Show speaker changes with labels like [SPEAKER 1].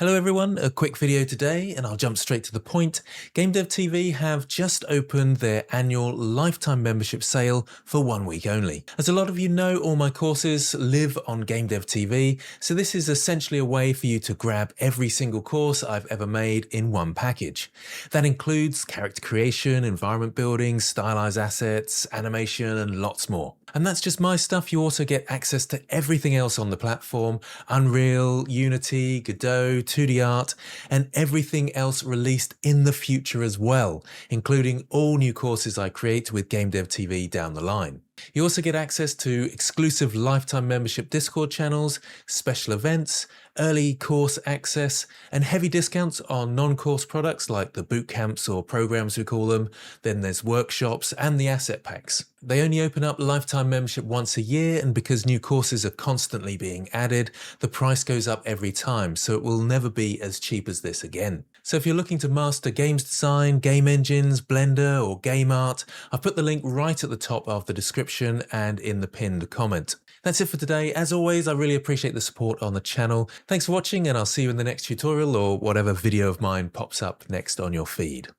[SPEAKER 1] Hello everyone, a quick video today and I'll jump straight to the point. GameDev TV have just opened their annual lifetime membership sale for 1 week only. As a lot of you know, all my courses live on GameDev TV, so this is essentially a way for you to grab every single course I've ever made in one package. That includes character creation, environment building, stylized assets, animation and lots more. And that's just my stuff. You also get access to everything else on the platform: Unreal, Unity, Godot, 2D art, and everything else released in the future as well, including all new courses I create with GameDev TV down the line. You also get access to exclusive lifetime membership Discord channels, special events, early course access, and heavy discounts on non-course products like the boot camps or programs we call them. Then there's workshops and the asset packs. They only open up lifetime membership once a year, and because new courses are constantly being added, the price goes up every time, so it will never be as cheap as this again. So if you're looking to master games design, game engines, Blender, or game art, I've put the link right at the top of the description and in the pinned comment. That's it for today. As always, I really appreciate the support on the channel. Thanks for watching, and I'll see you in the next tutorial or whatever video of mine pops up next on your feed.